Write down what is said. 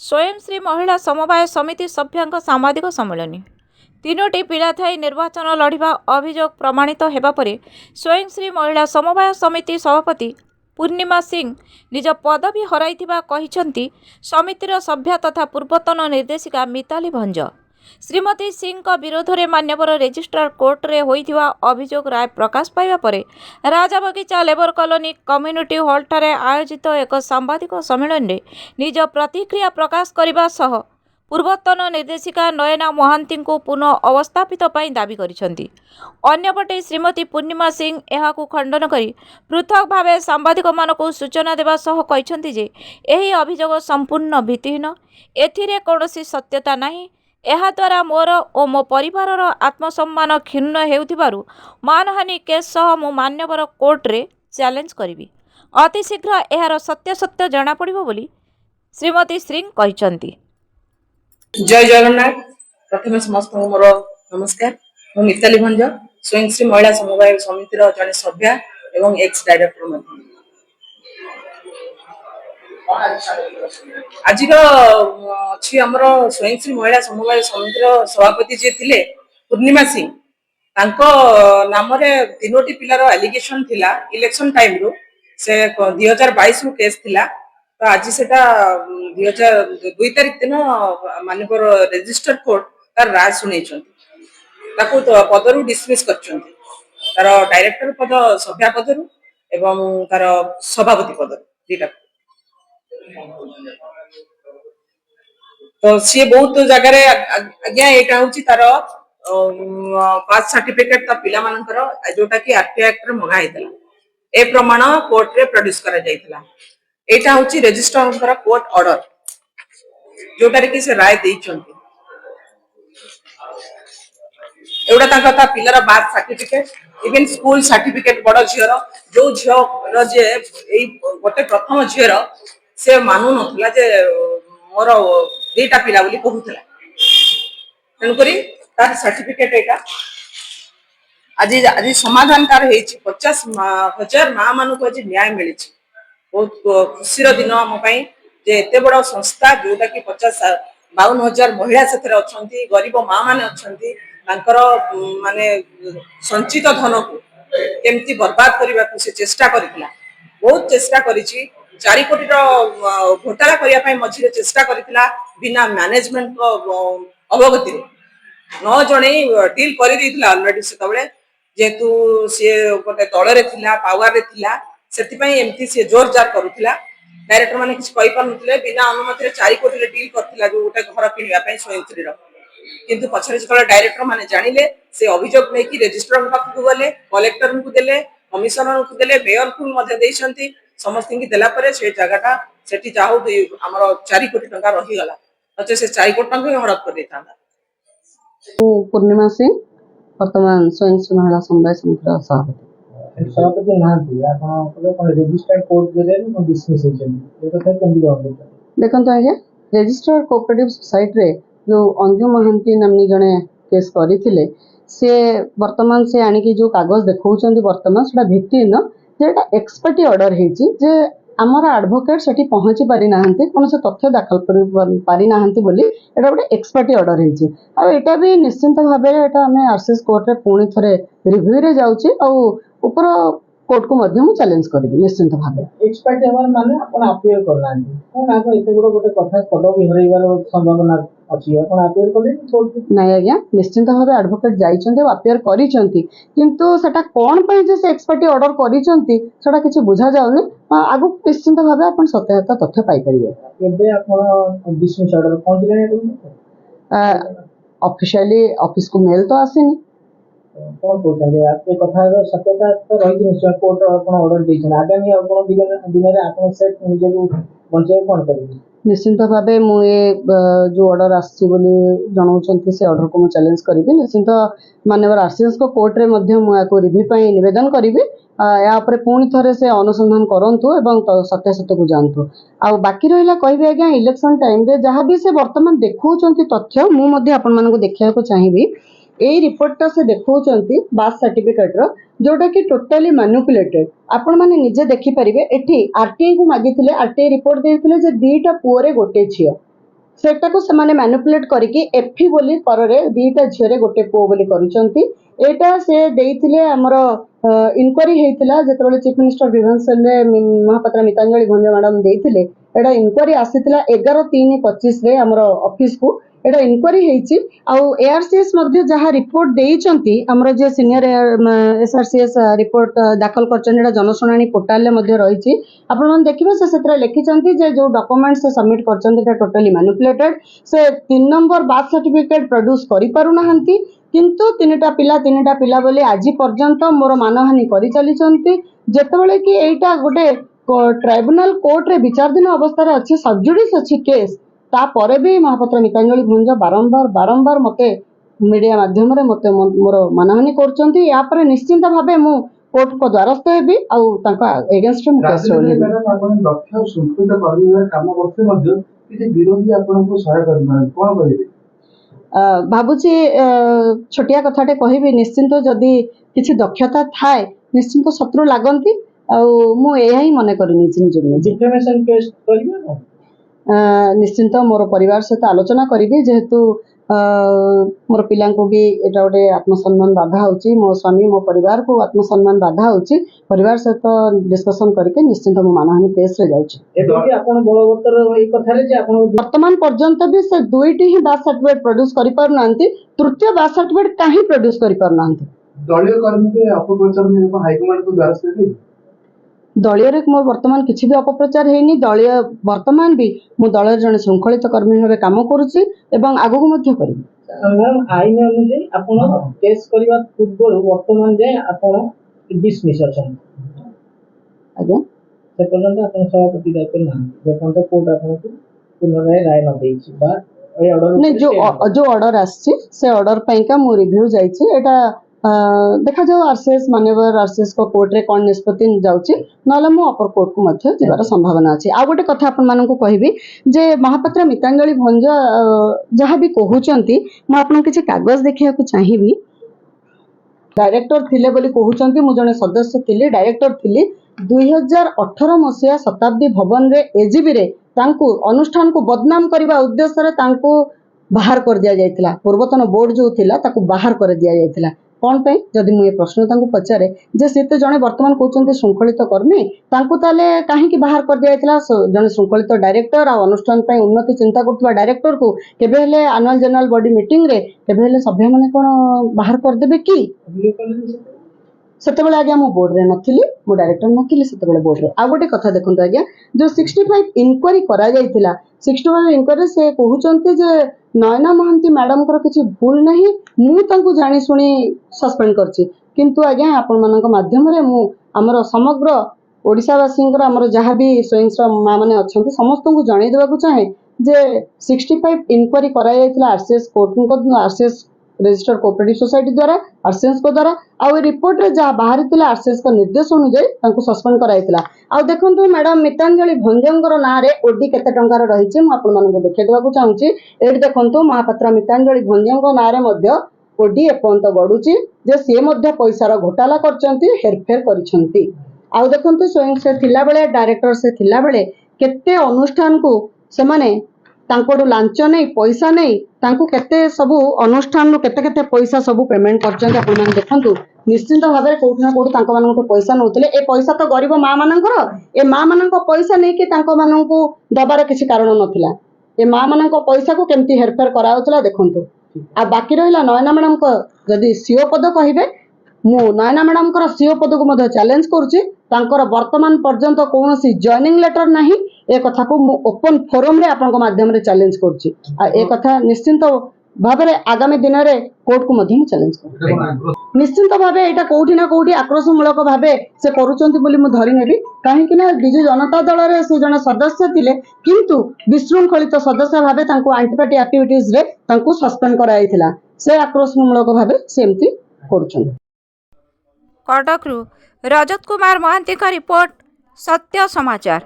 स्वयंश्री महिला समवाय समिति सभ्यांक साम्बादिक सम्मेलन तीनोटी पिला थाई निर्वाचन लड़िबा अभियोग प्रमाणित हेबा परे स्वयंश्री महिला समवाय समिति सभापति पूर्णिमा सिंह निज पदवी हराइथिबा कहिसंती समितिर सभ्या तथा पूर्वतन निर्देशिका मिताली भंज। श्रीमती सिंह विरोध में मान्यवर रेजिस्ट्रार कोर्ट रे होइथिबा अभियोग राय प्रकाश पाइबा परे राजाबगीचा लेबर कॉलोनी कम्युनिटी हॉल ठारे आयोजित एक सांबादिक सम्मेलन में निज प्रतिक्रिया प्रकाश करने सह पूर्वतन निर्देशिका नयना महांती को पुनः अवस्थापित दाबी करिसेंती। अन्यपटे श्रीमती पूर्णिमा सिंह एहाकु खंडन करी पृथक भावे सांबादिक मानकु सूचना देवा सह कहिसेंती जे एही अभियोग संपूर्ण भित्तिहीन, एथिरे कौनसी सत्यता नहीं। एहा द्वारा मोर और मो परिवार आत्मसम्मान क्षुण्ण हेउथिबारु मानहानि केस सह मो मान्यवर कोर्ट रे चैलेंज करिवि। अति शीघ्र एहार सत्य जना पड़िबो बोली श्रीमती सिंह कहिसंती। जय जगन्नाथ। प्रथम समस्त मोर नमस्कार। मु मिताली भंज स्वयंश्री महिला समवाय समितिर जने सभ्या एवं एक्स डायरेक्टर आज अच्छी आमर स्वयंश्री महिला समवाय समितिर सभापति जे थिले पूर्णिमा सिंह नाम तीनोटी पिलार एलिगेशन थिला इलेक्शन टाइम रो से 2022 रो केस थिला। तो आज से 2 तारिख दिन माननीय रेजिस्टर कोर्ट तार राय शुणी तो पदरु डिसमिस कर डायरेक्टर पद सभ्या पदरु एवं तार सभापति पद दीटा। तो सी बहुत जगह आज्ञा यहाँ हूँ तार कास्ट सर्टिफिकेट पिला मानकर जोटा कि आरटीआई एक्ट रे मंगा होता ए प्रमाण कोर्ट रे प्रोड्यूस करा जायतिला। एटा होची रेजिस्ट्रार कोर्ट ऑर्डर जोटारे कि से राय देइछंती। एवडा ताका पिलर birth certificate even school certificate बड़ झियर जो झियर जे एई गोटे प्रथम झियर से मानु नथला जे मोर दुईटा पिला बोली कहूतला तन करी तार सर्टिफिकेट एटा आज आज समाधान तार हेची 50,000 मां मानु को आज न्याय मिली। बहुत खुशी दिन आम जे एत बड़ संस्था जोटा कि 52,000 महिला से गरीब माँ मैंने अच्छा माने संचित धन को केमती बर्बाद करने को से चेष्टा करथिला। बहुत चेष्टा करी 4 कोटी घोटाला करने मझे चेष्टा करथिला बिना मैनेजमेंट अवगति 9 जन डील कर ऑलरेडी से जेहेतु सी गोटे दल रे थिला पावर रे थिला सेतिपई एमती से जोर जार करूथिला। डायरेक्टर माने किछ कहि पानुथिले बिना अनुमति रे 4 कोटी रे डील करथिला जो गोटे घर किनिया पई स्वयंश्री रो। किंतु पछरे जतले डायरेक्टर माने जानिले से अभियोग नै कि रजिस्ट्रार पाखु गले कलेक्टर को देले कमिशनर को देले मेयर को मध्ये देइसंती समस्त की देला परे से जगहटा सेठी जाहु हमर 4 कोटी टंका रही गला अच्छे से 4 कोटी टंका हड़प कर देतांदा। पूर्णिमा सिंह वर्तमान स्वयंश्री महिला समवाय समितिर सभापति देखो आज्ञा रेजिस्ट्रार कोऑपरेटिव सोसाइटी रे जो अंजु महांती नामनी जने केस करथिले से वर्तमान से आनिकी जो कागज देखौचंदी वर्तमान सेटा भित्तिहीन जेटा एक्सपर्टी ऑर्डर हेची जे आमर एडवोकेट सेठी पहुंची पारि नाहंती कोन से तथ्य दाखल कर पारि नाहंती बोली एटा गोटे एक्सपर्टी ऑर्डर हेची। आ एटा भी निश्चित भाबे एटा हमें आरसीएस कोर्ट रे पुणी थरे रिव्यू रे जाउची आ ऊपर कोर्ट को मध्यम चैलेंज करिवि निश्चित भाबे। एक्सपर्ट हमर माने अपन अपील करनांती कोन आको एते गुड गोटे कथा पदवी हरैबार संभावना अछि अपन अपील करले नहीं आज्ञा निश्चित भाबे एडवोकेट जाइचंती अपील करिचंती किंतु सेटा कोन पई जे से एक्सपर्टी ऑर्डर करिचंती सेटा किछि बुझा जाउनी आगु निश्चित भाबे अपन सत्यता तथ्य पाई परिबे। केबे अपन डिसमिस ऑर्डर कोन दिले ऑफिशियली ऑफिस को मेल तो आसेनी कौन कहते आपके कथा सत्यता तो रही निश्चय कोर्ट अपन ऑर्डर देछन आगामी अपन दिन रे अपन सेट निजे को बंचे कोन करिवि निश्चित भाबे मु जो ऑर्डर आसी बोली जणाउचंती से ऑर्डर को मु चैलेंज करिवि। निश्चित माननीय आरसीएस को कोर्ट रे मध्य मु याको रिव्यू पई निवेदन करिवि या ऊपर पुणी थरे से अनुसंधान करंतु एवं सत्यासत्य को जानतु। आ बाकी रहिला कहबे आज्ञा इलेक्शन टाइम रे जहां भी से वर्तमान देखौचंती तथ्य मु मध्य आपन मानको देखिया को चाहिबी ए रिपोर्ट से देखौचंती बार्थ सर्टिफिकेट रो जोटा कि टोटली मैनिपुलेटेड आपण माने निजे देखि परिबे। एठी आरटीआई को मागिथिले आरटीआई रिपोर्ट देथिले जे 2टा पुओरे गोटे छियो ସେଟାକୁ ସେମାନେ ମ୍ୟାନିପୁଲେଟ୍ କରିକି ଏଫି ବୋଲି ପରରେ ଦିଟା ଝିଅରେ ଗୋଟେ ପୁଅ ବୋଲି କରିଛନ୍ତି। ଏଇଟା ସେ ଦେଇଥିଲେ ଆମର ଇନକ୍ୱାରି ହେଇଥିଲା ଯେତେବେଳେ ଚିଫ୍ ମିନିଷ୍ଟର ଗ୍ରିଭାନ୍ସ ସେଲରେ ମହାପାତ୍ର ମିତାଞ୍ଜଳି ଭଞ୍ଜ ମ୍ୟାଡାମ ଦେଇଥିଲେ। ଏଇଟା ଇନକ୍ୱାରି ଆସିଥିଲା 11/3/25 ଆମର ଅଫିସକୁ। ଏଇଟା ଇନକ୍ୱାରି ହେଇଛି ଆଉ ଏଆରସିଏସ୍ ମଧ୍ୟ ଯାହା ରିପୋର୍ଟ ଦେଇଛନ୍ତି ଆମର ଯେ ସିନିୟର ଏସ୍ଆରସିଏସ୍ ରିପୋର୍ଟ ଦାଖଲ କରିଛନ୍ତି ଏଇଟା ଜନଶୁଣାଣି ପୋର୍ଟାଲରେ ମଧ୍ୟ ରହିଛି। ଆପଣମାନେ ଦେଖିବେ ସେ ସେଥିରେ ଲେଖିଛନ୍ତି ଯେ ଯୋଉ ଡକୁମେଣ୍ଟ ସେ ସବମିଟ୍ କରିଛନ୍ତି ଏଟା ଟୋଟାଲି ମ୍ୟାନିପୁଲେଟେଡ୍। ସେ 3 ନମ୍ବର ବାର୍ଥ ସାର୍ଟିଫିକେଟ୍ ପ୍ରଡ୍ୟୁସ୍ କରିପାରୁନାହାନ୍ତି କିନ୍ତୁ ତିନିଟା ପିଲା ବୋଲି ଆଜି ପର୍ଯ୍ୟନ୍ତ ମୋର ମାନହାନି କରିଚାଲିଛନ୍ତି। ଯେତେବେଳେ କି ଏଇଟା ଗୋଟେ ଟ୍ରାଇବୁନାଲ କୋର୍ଟରେ ବିଚାରାଧୀନ ଅବସ୍ଥାରେ ଅଛି, ସବଜୁଡିସ୍ ଅଛି କେସ୍, ତାପରେ ବି ମହାପାତ୍ର ମିତାଞ୍ଜଳି ଭଞ୍ଜ ବାରମ୍ବାର ମତେ ମିଡିଆ ମାଧ୍ୟମରେ ମତେ ମୋର ମାନହାନି କରୁଛନ୍ତି। ୟାପରେ ନିଶ୍ଚିନ୍ତ ଭାବେ ମୁଁ କୋର୍ଟଙ୍କ ଦ୍ୱାରସ୍ଥ ହେବି ଆଉ ତାଙ୍କ ଏଗେନଷ୍ଟରେ ମୁଁ କେସ୍ ରାଜନୀତି ମ୍ୟାଡାମ ଆପଣ ଦକ୍ଷ ଓ ଶୃଙ୍ଖଳିତ କର୍ମୀ ଭାବେ କାମ କରୁଥିଲେ ମଧ୍ୟ କିଛି ବିରୋଧୀ ଆପଣଙ୍କୁ ସହାୟ କରିନାହାନ୍ତି, କଣ କରିବେ? ଭାବୁଛି ଛୋଟିଆ କଥାଟେ କହିବି, ନିଶ୍ଚିନ୍ତ ଯଦି କିଛି ଦକ୍ଷତା ଥାଏ ନିଶ୍ଚିନ୍ତ ଶତ୍ରୁ ଲାଗନ୍ତି ଆଉ ମୁଁ ଏହା ହିଁ ମନେ କରିନେଇଛି ନିଜକୁ ନିଜେ। ଡିଫେମେସନ କେସ୍ କରିବେ ନା? ନିଶ୍ଚିନ୍ତ ମୋର ପରିବାର ସହିତ ଆଲୋଚନା କରିବି, ଯେହେତୁ ମୋର ପିଲାଙ୍କୁ ବି ଏଇଟା ଗୋଟେ ଆତ୍ମସମ୍ମାନ ବାଧା ହଉଛି, ମୋ ସ୍ୱାମୀ ମୋ ପରିବାରକୁ ଆତ୍ମସମ୍ମାନ ବାଧା ହଉଛି। ପରିବାର ସହିତ ଡିସ୍କସନ କରିକି ନିଶ୍ଚିନ୍ତ ମୁଁ ମାନହାନି କେସ୍ରେ ଯାଉଛି। ଏବେ ବି ଆପଣ ବଳବତ୍ତର ଏଇ କଥାରେ ଯେ ଆପଣ ବର୍ତ୍ତମାନ ପର୍ଯ୍ୟନ୍ତ ବି ସେ ଦୁଇଟି ହିଁ ବାର୍ଥ ସାର୍ଟିଫିକେଟ୍ ପ୍ରଡ୍ୟୁସ୍ କରିପାରୁନାହାନ୍ତି, ତୃତୀୟ ବାର୍ଥ ସାର୍ଟିଫିକେଟ୍ କାହିଁ ପ୍ରଡ୍ୟୁସ୍ କରିପାରୁନାହାନ୍ତି? ଦଳୀୟ କର୍ମୀকে ଅପପ୍ରଚାର ନେଇ ହାଇକମାଣ୍ଡକୁ ଦ୍ୱାରସ୍ଥ ହେବେ? ଦଳୀୟରେ ମୋର ବର୍ତ୍ତମାନ କିଛି ବି ଅପପ୍ରଚାର ହେଇନି। ବର୍ତ୍ତମାନ ବି ମୁଁ ଦଳର ଜଣେ ଶୃଙ୍ଖଳିତ କର୍ମୀ ଭାବେ କାମ କରୁଛି ଏବଂ ଆଗକୁ ମଧ୍ୟ କରିବି। ମ୍ୟାମ୍ ଆଇନ ଅନୁଯାୟୀ ଆପଣ କେସ୍ କରିବା ପୂର୍ବରୁ ବର୍ତ୍ତମାନ ଯାଏ ଆପଣ ଡିସମିସ୍ ଅଛନ୍ତି। ଆଜ୍ଞା, ସେ ପର୍ଯ୍ୟନ୍ତ ଆପଣ ସଭାପତି ଦାୟିତ୍ୱ ନାହାନ୍ତି ଯେପର୍ଯ୍ୟନ୍ତ କୋର୍ଟ ଆପଣଙ୍କୁ ପୁନରାୟ ରାୟ ନ ଦେଇଛି ବା ଏଇ ଅର୍ଡର ଯୋଉ ଅର୍ଡର ଆସିଛି ସେ ଅର୍ଡର ପାଇଁକା ମୁଁ ରିଭ୍ୟୁ ଯାଇଛି। ଏଇଟା ଦେଖାଯାଉ ଆରସିଏସ୍ ମାନ୍ୟବର ଆରସିଏସ୍ କୋର୍ଟରେ କଣ ନିଷ୍ପତ୍ତି ଯାଉଛି, ନହେଲେ ମୁଁ ଅପର କୋର୍ଟକୁ ମଧ୍ୟ ଯିବାର ସମ୍ଭାବନା ଅଛି। ଆଉ ଗୋଟେ କଥା ଆପଣମାନଙ୍କୁ କହିବି ଯେ ମହାପାତ୍ର ମିତାଞ୍ଜଳି ଭଞ୍ଜ ଯାହା ବି କହୁଛନ୍ତି ମୁଁ ଆପଣଙ୍କୁ କିଛି କାଗଜ ଦେଖିବାକୁ ଚାହିଁବି। ଡାଇରେକ୍ଟର ଥିଲେ ବୋଲି କହୁଛନ୍ତି, ମୁଁ ଜଣେ ସଦସ୍ୟ ଥିଲି, ଡାଇରେକ୍ଟର ଥିଲି। 2018 ମସିହା ଶତାବ୍ଦୀ ଭବନରେ ଏଜିବିରେ ତାଙ୍କୁ ଅନୁଷ୍ଠାନକୁ ବଦନାମ କରିବା ଉଦ୍ଦେଶ୍ୟରେ ତାଙ୍କୁ ବାହାର କରିଦିଆଯାଇଥିଲା। ପୂର୍ବତନ ବୋର୍ଡ ଯୋଉ ଥିଲା ତାକୁ ବାହାର କରିଦିଆଯାଇଥିଲା। କଣ ପାଇଁ? ଯଦି ମୁଁ ଏ ପ୍ରଶ୍ନ ତାଙ୍କୁ ପଚାରେ ଯେ ସେ ତ ଜଣେ ବର୍ତ୍ତମାନ କହୁଛନ୍ତି ଶୃଙ୍ଖଳିତ କର୍ମୀ, ତାଙ୍କୁ ତାହେଲେ କାହିଁକି ବାହାର କରିଦିଆଯାଇଥିଲା? ଜଣେ ଶୃଙ୍ଖଳିତ ଡାଇରେକ୍ଟର ଆଉ ଅନୁଷ୍ଠାନ ପାଇଁ ଉନ୍ନତି ଚିନ୍ତା କରୁଥିବା ଡାଇରେକ୍ଟରକୁ କେବେ ହେଲେ ଆନୁଆଲ ଜେନେରାଲ ବଡି ମିଟିଂରେ କେବେ ହେଲେ ସଭ୍ୟମାନେ କଣ ବାହାର କରିଦେବେ କି? ସେତେବେଳେ ଆଜ୍ଞା ମୁଁ ବୋର୍ଡରେ ନଥିଲି, ମୁଁ ଡାଇରେକ୍ଟର ନଥିଲି ସେତେବେଳେ ବୋର୍ଡରେ। ଆଉ ଗୋଟେ କଥା ଦେଖନ୍ତୁ ଆଜ୍ଞା, ଯୋଉ 65 ଇନକ୍ୱାରି କରାଯାଇଥିଲା, 65 ଇନକ୍ୱାରି ସେ କହୁଛନ୍ତି ଯେ ନୟନା ମହାନ୍ତି ମ୍ୟାଡମଙ୍କର କିଛି ଭୁଲ ନାହିଁ, ମୁଁ ତାଙ୍କୁ ଜାଣି ଶୁଣି ସସ୍ପେଣ୍ଡ କରିଛି। କିନ୍ତୁ ଆଜ୍ଞା ଆପଣମାନଙ୍କ ମାଧ୍ୟମରେ ମୁଁ ଆମର ସମଗ୍ର ଓଡ଼ିଶାବାସୀଙ୍କର ଆମର ଯାହା ବି ସ୍ୱୟଂସେବକ ମା ମାନେ ଅଛନ୍ତି ସମସ୍ତଙ୍କୁ ଜଣେଇ ଦେବାକୁ ଚାହେଁ ଯେ 65 ଇନକ୍ୱାରି କରାଯାଇଥିଲା ଆରସିଏସ୍ କୋର୍ଟଙ୍କ ଆରସିଏସ୍ ରେଜିଷ୍ଟର୍ଡ କୋଅପରେଟିଭ ସୋସାଇଟି ଦ୍ୱାରା ଆରସିଏସ୍ଙ୍କ ଦ୍ୱାରା। ଆଉ ଏ ରିପୋର୍ଟରେ ଯାହା ବାହାରିଥିଲା ଆରସିଏସ୍ଙ୍କ ନିର୍ଦ୍ଦେଶ ଅନୁଯାୟୀ ତାଙ୍କୁ ସସ୍ପେଣ୍ଡ କରାଯାଇଥିଲା। ଆଉ ଦେଖନ୍ତୁ ମ୍ୟାଡାମ ମିତାଞ୍ଜଳି ଭଞ୍ଜଙ୍କର ନାଁରେ ଓଡି କେତେ ଟଙ୍କାର ରହିଛି ମୁଁ ଆପଣମାନଙ୍କୁ ଦେଖେଇ ଦେବାକୁ ଚାହୁଁଛି। ଏଇଠି ଦେଖନ୍ତୁ ମହାପାତ୍ର ମିତାଞ୍ଜଳି ଭଞ୍ଜଙ୍କ ନାଁରେ ମଧ୍ୟ ଓଡି ଏପର୍ଯ୍ୟନ୍ତ ଗଡୁଛି ଯେ ସିଏ ମଧ୍ୟ ପଇସାର ଘୋଟାଲା କରିଛନ୍ତି, ହେରଫେର କରିଛନ୍ତି। ଆଉ ଦେଖନ୍ତୁ ସ୍ୱୟଂ ସେ ଥିଲାବେଳେ ଡାଇରେକ୍ଟର ସେ ଥିଲାବେଳେ କେତେ ଅନୁଷ୍ଠାନକୁ ସେମାନେ ତାଙ୍କଠୁ ଲାଞ୍ଚ ନେଇ ପଇସା ନେଇ ତାଙ୍କୁ କେତେ ସବୁ ଅନୁଷ୍ଠାନରୁ କେତେ ପଇସା ସବୁ ପେମେଣ୍ଟ କରିଛନ୍ତି ଆପଣମାନେ ଦେଖନ୍ତୁ। ନିଶ୍ଚିନ୍ତ ଭାବରେ କୋଉଠି ନା କୋଉଠି ତାଙ୍କ ମାନଙ୍କୁ ପଇସା ନଉଥିଲେ। ଏ ପଇସା ତ ଗରିବ ମା ମାନଙ୍କର, ଏ ମା ମାନଙ୍କ ପଇସା ନେଇକି ତାଙ୍କ ମାନଙ୍କୁ ଦବାର କିଛି କାରଣ ନଥିଲା। ଏ ମା ମାନଙ୍କ ପଇସାକୁ କେମିତି ହେରଫେର କରାଯାଉଥିଲା ଦେଖନ୍ତୁ। ଆଉ ବାକି ରହିଲା ନୟନା ମ୍ୟାଡମଙ୍କ ଯଦି ସିଓ ପଦ କହିବେ, ମୁଁ ନୟନା ମ୍ୟାଡମଙ୍କର ସିଓ ପଦକୁ ମଧ୍ୟ ଚ୍ୟାଲେଞ୍ଜ କରୁଛି। ତାଙ୍କର ବର୍ତ୍ତମାନ ପର୍ଯ୍ୟନ୍ତ କୌଣସି ଜଏନିଂ ଲେଟର ନାହିଁ, ଏ କଥାକୁ ମୁଁ ଓପନ ଫୋରମରେ ଆପଣଙ୍କ ମାଧ୍ୟମରେ ଚ୍ୟାଲେଞ୍ଜ କରୁଛି। ଆଉ ଏ କଥା ନିଶ୍ଚିନ୍ତ ଭାବରେ ଆଗାମୀ ଦିନରେ କୋର୍ଟକୁ ମଧ୍ୟ ମୁଁ ଚ୍ୟାଲେଞ୍ଜ କରୁଛି। ନିଶ୍ଚିନ୍ତ ଭାବେ ଏଇଟା କୋଉଠି ନା କୋଉଠି ଆକ୍ରୋଶମୂଳକ ଭାବେ ସେ କରୁଛନ୍ତି ବୋଲି ମୁଁ ଧରି ନେବି। କାହିଁକି ନା ବିଜୁ ଜନତା ଦଳରେ ସେ ଜଣେ ସଦସ୍ୟ ଥିଲେ, କିନ୍ତୁ ବିଶୃଙ୍ଖଳିତ ସଦସ୍ୟ ଭାବେ ତାଙ୍କୁ ଆଣ୍ଟିପାର୍ଟି ଆକ୍ଟିଭିଟିଜରେ ତାଙ୍କୁ ସସ୍ପେଣ୍ଡ କରାଯାଇଥିଲା। ସେ ଆକ୍ରୋଶମୂଳକ ଭାବେ ସେ ଏମିତି କରୁଛନ୍ତି। କଟକରୁ ରଜତ କୁମାର ମହାନ୍ତିଙ୍କ ରିପୋର୍ଟ, ସତ୍ୟ ସମାଚାର।